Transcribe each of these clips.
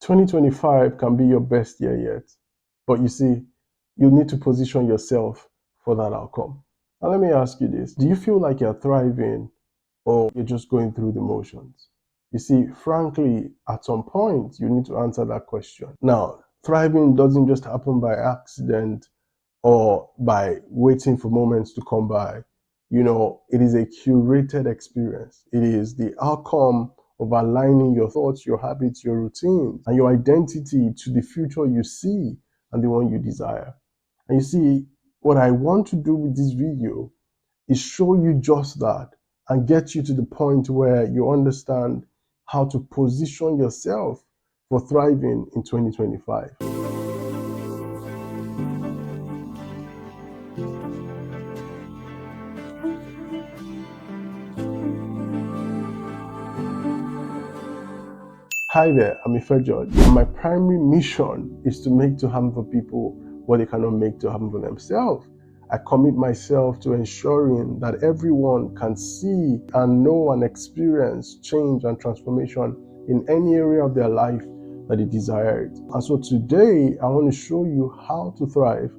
2025 can be your best year yet, but you see, you need to position yourself for that outcome. Now let me ask you this. Do you feel like you're thriving or you're just going through the motions? You see, frankly, at some point, you need to answer that question. Now, thriving doesn't just happen by accident or by waiting for moments to come by. It is a curated experience. It is the outcome of aligning your thoughts, your habits, your routines, and your identity to the future you see and the one you desire. And you see, what I want to do with this video is show you just that and get you to the point where you understand how to position yourself for thriving in 2025. Hi there, I'm Ife George. My primary mission is to make to happen for people what they cannot make to happen for themselves. I commit myself to ensuring that everyone can see and know and experience change and transformation in any area of their life that they desire it. And so today, I want to show you how to thrive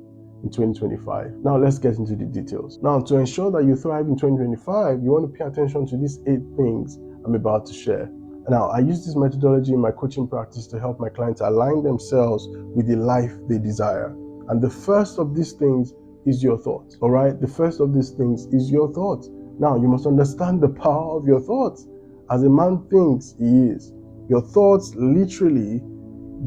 in 2025. Now let's get into the details. Now, to ensure that you thrive in 2025, you want to pay attention to these 8 things I'm about to share. Now, I use this methodology in my coaching practice to help my clients align themselves with the life they desire. And the first of these things is your thoughts, all right? The first of these things is your thoughts. Now, you must understand the power of your thoughts. As a man thinks, he is. Your thoughts literally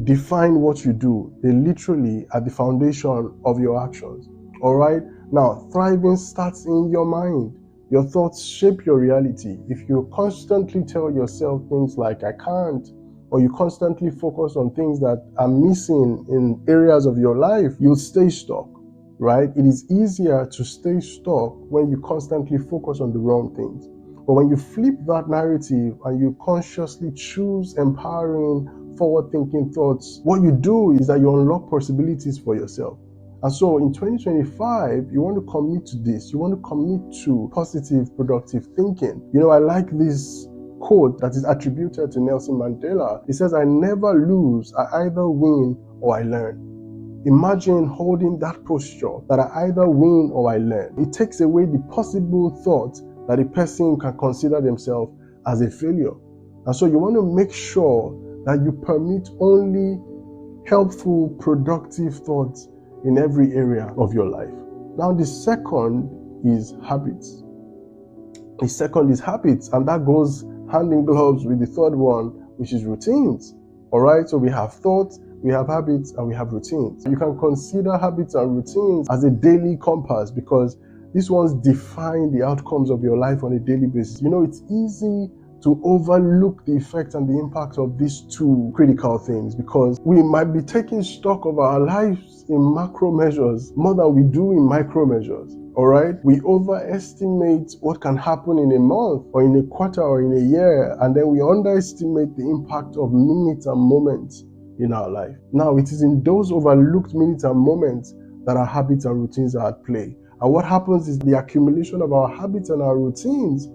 define what you do. They literally are the foundation of your actions, all right? Now, thriving starts in your mind. Your thoughts shape your reality. If you constantly tell yourself things like, I can't, or you constantly focus on things that are missing in areas of your life, you'll stay stuck, right? It is easier to stay stuck when you constantly focus on the wrong things. But when you flip that narrative and you consciously choose empowering, forward-thinking thoughts, what you do is that you unlock possibilities for yourself. And so in 2025, you want to commit to this. You want to commit to positive, productive thinking. I like this quote that is attributed to Nelson Mandela. He says, I never lose, I either win or I learn. Imagine holding that posture that I either win or I learn. It takes away the possible thought that a person can consider themselves as a failure. And so you want to make sure that you permit only helpful, productive thoughts in every area of your life. Now, the second is habits. The second is habits, and that goes hand in gloves with the third one, which is routines. All right, so we have thoughts, we have habits, and we have routines. You can consider habits and routines as a daily compass because these ones define the outcomes of your life on a daily basis. It's easy to overlook the effect and the impact of these 2 critical things because we might be taking stock of our lives in macro measures more than we do in micro measures. All right, we overestimate what can happen in a month or in a quarter or in a year, and then we underestimate the impact of minutes and moments in our life. Now, it is in those overlooked minutes and moments that our habits and routines are at play. And what happens is the accumulation of our habits and our routines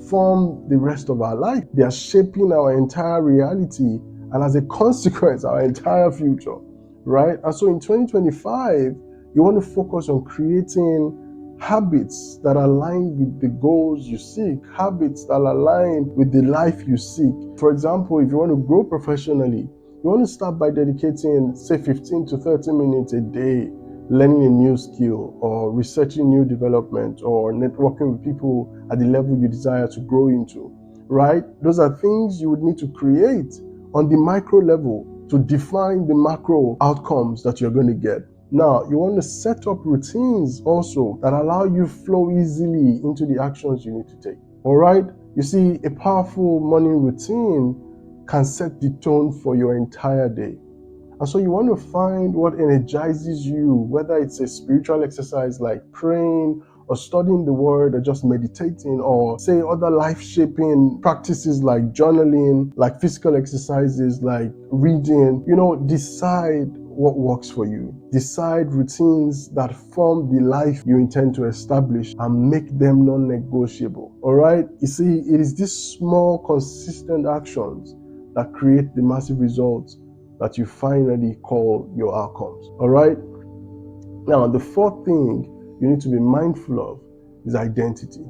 form the rest of our life. They are shaping our entire reality and as a consequence, our entire future, right? And so in 2025, you want to focus on creating habits that align with the goals you seek, habits that align with the life you seek. For example, if you want to grow professionally, you want to start by dedicating, say, 15 to 30 minutes a day learning a new skill or researching new development or networking with people at the level you desire to grow into, right? Those are things you would need to create on the micro level to define the macro outcomes that you're going to get. Now, you want to set up routines also that allow you flow easily into the actions you need to take, all right? You see, a powerful morning routine can set the tone for your entire day. And so you want to find what energizes you, whether it's a spiritual exercise like praying or studying the word or just meditating or say other life-shaping practices like journaling, like physical exercises, like reading. Decide what works for you. Decide routines that form the life you intend to establish and make them non-negotiable. All right? You see, it is these small, consistent actions that create the massive results that you finally call your outcomes. All right? Now, the fourth thing you need to be mindful of is identity.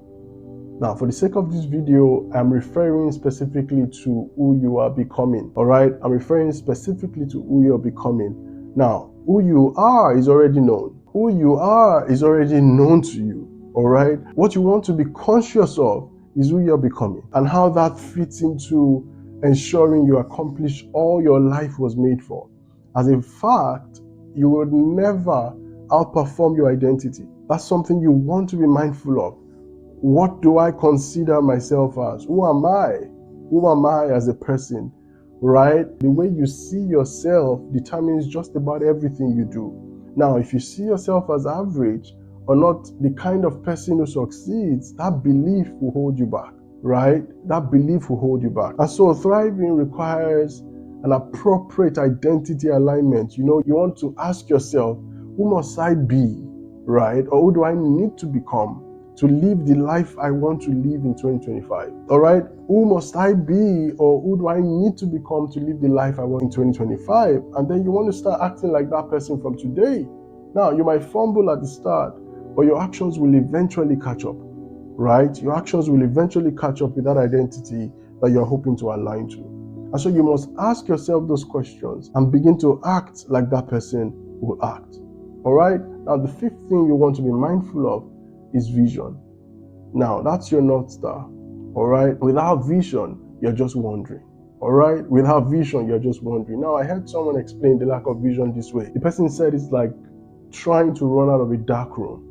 Now, for the sake of this video, I'm referring specifically to who you are becoming. All right? I'm referring specifically to who you're becoming. Now, who you are is already known. Who you are is already known to you. All right? What you want to be conscious of is who you're becoming and how that fits into ensuring you accomplish all your life was made for. As a fact, you will never outperform your identity. That's something you want to be mindful of. What do I consider myself as? Who am I? Who am I as a person? Right? The way you see yourself determines just about everything you do. Now, if you see yourself as average or not the kind of person who succeeds, that belief will hold you back, right? That belief will hold you back. And so thriving requires an appropriate identity alignment. You want to ask yourself, who must I be, right? Or who do I need to become to live the life I want to live in 2025? All right? Who must I be, or who do I need to become to live the life I want in 2025? And then you want to start acting like that person from today. Now, you might fumble at the start, but your actions will eventually catch up, right? Your actions will eventually catch up with that identity that you're hoping to align to. And so you must ask yourself those questions and begin to act like that person will act. All right? Now, the fifth thing you want to be mindful of is vision. Now, that's your North Star. All right? Without vision, you're just wandering. All right? Without vision, you're just wandering. Now, I heard someone explain the lack of vision this way. The person said it's like trying to run out of a dark room.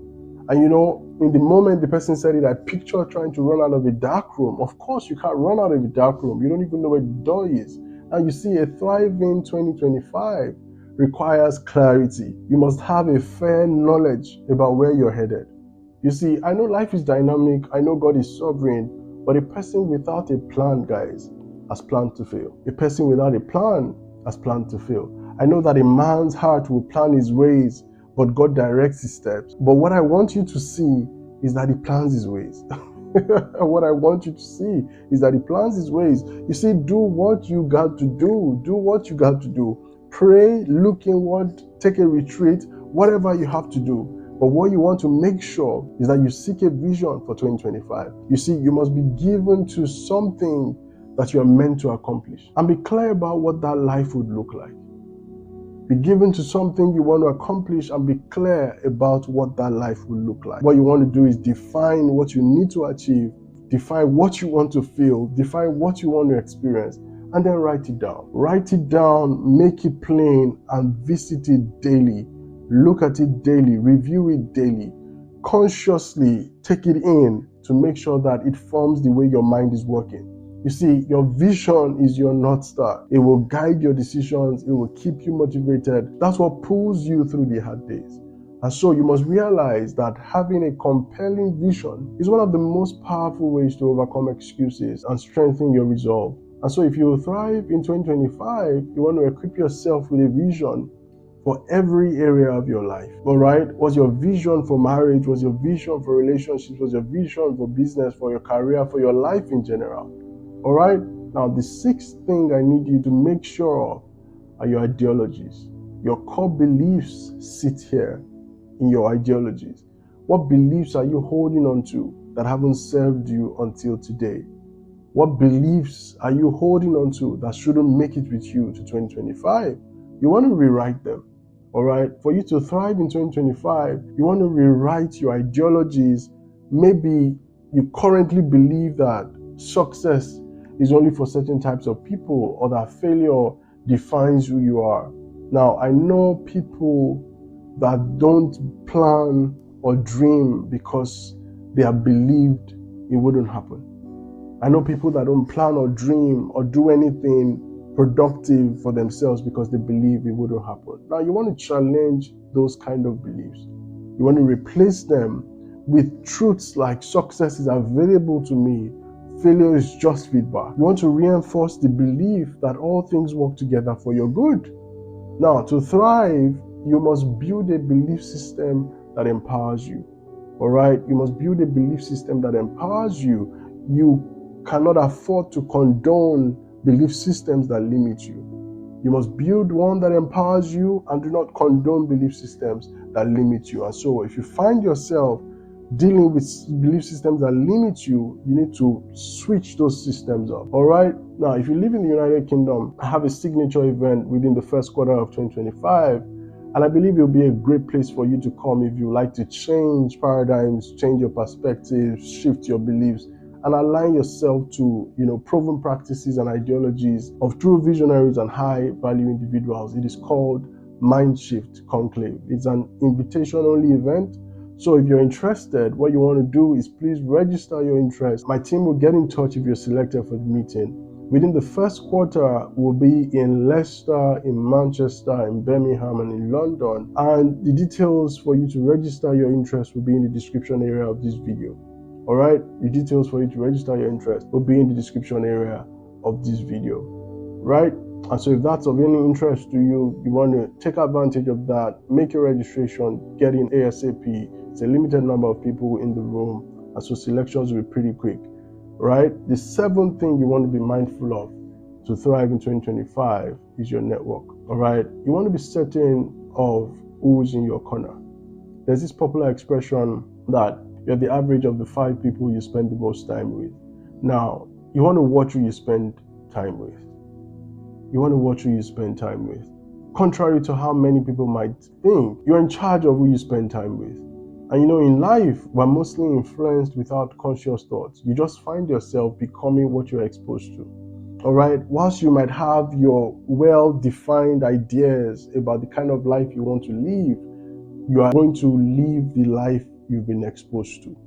And in the moment the person said it, I picture trying to run out of a dark room. Of course, you can't run out of a dark room. You don't even know where the door is. Now, you see, a thriving 2025 requires clarity. You must have a fair knowledge about where you're headed. You see, I know life is dynamic. I know God is sovereign. But a person without a plan, guys, has planned to fail. A person without a plan has planned to fail. I know that a man's heart will plan his ways, but God directs his steps. But what I want you to see is that he plans his ways. What I want you to see is that he plans his ways. You see, do what you got to do. Do what you got to do. Pray, look inward, take a retreat, whatever you have to do. But what you want to make sure is that you seek a vision for 2025. You see, you must be given to something that you are meant to accomplish. And be clear about what that life would look like. Be given to something you want to accomplish and be clear about what that life will look like. What you want to do is define what you need to achieve, define what you want to feel, define what you want to experience, and then write it down. Write it down, make it plain, and visit it daily. Look at it daily, review it daily. Consciously take it in to make sure that it forms the way your mind is working. You see, your vision is your North Star. It will guide your decisions. It will keep you motivated. That's what pulls you through the hard days. And so you must realize that having a compelling vision is one of the most powerful ways to overcome excuses and strengthen your resolve. And so if you thrive in 2025, you want to equip yourself with a vision for every area of your life. All right? What's your vision for marriage? What's your vision for relationships? What's your vision for business, for your career, for your life in general? All right? Now, the sixth thing I need you to make sure of are your ideologies. Your core beliefs sit here in your ideologies. What beliefs are you holding on to that haven't served you until today? What beliefs are you holding on to that shouldn't make it with you to 2025? You want to rewrite them. All right? For you to thrive in 2025, you want to rewrite your ideologies. Maybe you currently believe that success is only for certain types of people, or that failure defines who you are. Now, I know people that don't plan or dream because they have believed it wouldn't happen. I know people that don't plan or dream or do anything productive for themselves because they believe it wouldn't happen. Now, you want to challenge those kind of beliefs. You want to replace them with truths like success is available to me, failure is just feedback. You want to reinforce the belief that all things work together for your good. Now, to thrive, you must build a belief system that empowers you. All right? You must build a belief system that empowers you. You cannot afford to condone belief systems that limit you. You must build one that empowers you and do not condone belief systems that limit you. And so if you find yourself dealing with belief systems that limit you, you need to switch those systems up. All right. Now, if you live in the United Kingdom, I have a signature event within the first quarter of 2025. And I believe it'll be a great place for you to come if you like to change paradigms, change your perspectives, shift your beliefs, and align yourself to, proven practices and ideologies of true visionaries and high-value individuals. It is called Mindshift Conclave. It's an invitation-only event. So if you're interested, what you want to do is please register your interest. My team will get in touch if you're selected for the meeting. Within the first quarter, we'll be in Leicester, in Manchester, in Birmingham, and in London. And the details for you to register your interest will be in the description area of this video. All right? The details for you to register your interest will be in the description area of this video. Right? And so if that's of any interest to you, you want to take advantage of that, make your registration, get in ASAP. It's a limited number of people in the room, and so selections will be pretty quick. Right? The seventh thing you want to be mindful of to thrive in 2025 is your network. All right? You want to be certain of who's in your corner. There's this popular expression that you're the average of the 5 people you spend the most time with. Now, you want to watch who you spend time with. You want to watch who you spend time with. Contrary to how many people might think, you're in charge of who you spend time with. And in life, we're mostly influenced without conscious thoughts. You just find yourself becoming what you're exposed to. All right? Whilst you might have your well-defined ideas about the kind of life you want to live, you are going to live the life you've been exposed to.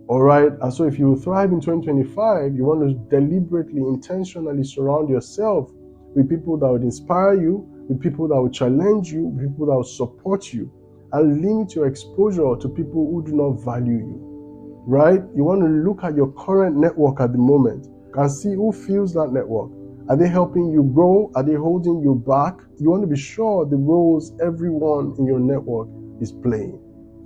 All right? And so if you thrive in 2025, you want to deliberately, intentionally surround yourself with people that would inspire you, with people that would challenge you, with people that would support you, and limit your exposure to people who do not value you, right? You want to look at your current network at the moment and see who fills that network. Are they helping you grow? Are they holding you back? You want to be sure the roles everyone in your network is playing.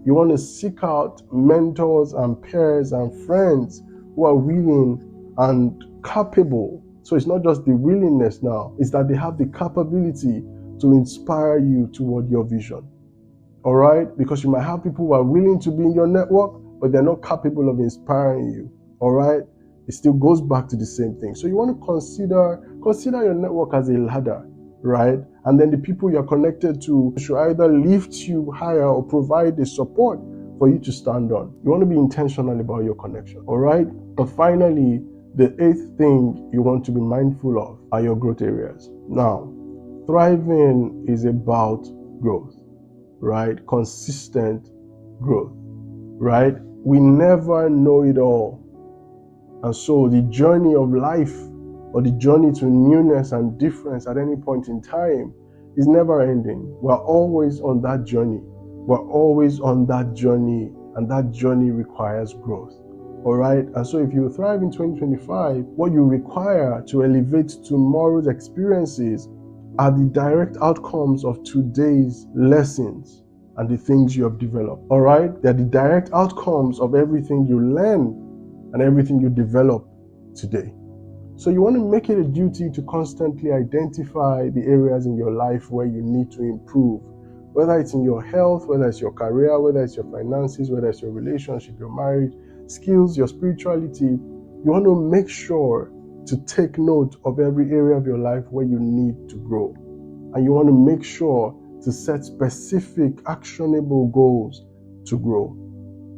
You want to seek out mentors and peers and friends who are willing and capable. So it's not just the willingness now, it's that they have the capability to inspire you toward your vision. All right? Because you might have people who are willing to be in your network, but they're not capable of inspiring you. All right? It still goes back to the same thing. So you want to consider your network as a ladder, right? And then the people you're connected to should either lift you higher or provide the support for you to stand on. You want to be intentional about your connection. All right? But finally, the 8th thing you want to be mindful of are your growth areas. Now, thriving is about growth. Right? Consistent growth, right? We never know it all. And so the journey of life or the journey to newness and difference at any point in time is never ending. We're always on that journey. We're always on that journey, and that journey requires growth. All right? And so if you thrive in 2025, what you require to elevate tomorrow's experiences are the direct outcomes of today's lessons and the things you have developed. All right? They're the direct outcomes of everything you learn and everything you develop today. So you want to make it a duty to constantly identify the areas in your life where you need to improve, whether it's in your health, whether it's your career, whether it's your finances, whether it's your relationship, your marriage, skills, your spirituality. You want to make sure to take note of every area of your life where you need to grow. And you want to make sure to set specific, actionable goals to grow.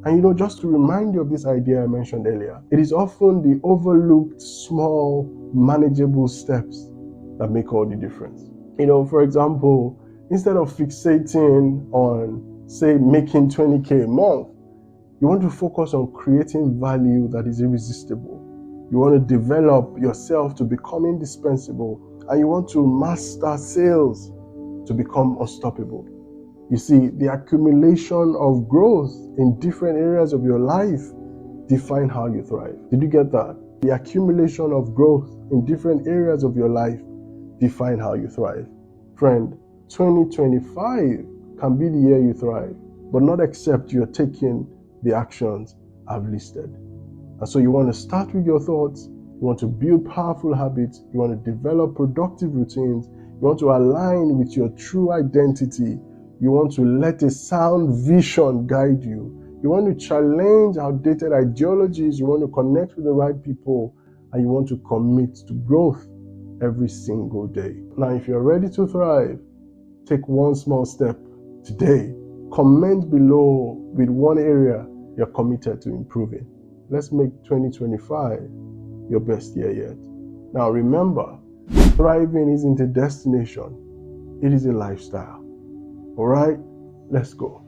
And just to remind you of this idea I mentioned earlier, it is often the overlooked, small, manageable steps that make all the difference. For example, instead of fixating on, say, making 20K a month, you want to focus on creating value that is irresistible. You want to develop yourself to become indispensable, and you want to master sales to become unstoppable. You see, the accumulation of growth in different areas of your life define how you thrive. Did you get that? The accumulation of growth in different areas of your life define how you thrive. Friend, 2025 can be the year you thrive, but not except you're taking the actions I've listed. And so you want to start with your thoughts, you want to build powerful habits, you want to develop productive routines, You want to align with your true identity. You want to let a sound vision guide you. You want to challenge outdated ideologies. You want to connect with the right people, and you want to commit to growth every single day. Now, if you're ready to thrive, take one small step today. Comment below with one area you're committed to improving. Let's make 2025 your best year yet. Now remember, thriving isn't a destination, it is a lifestyle. All right, let's go.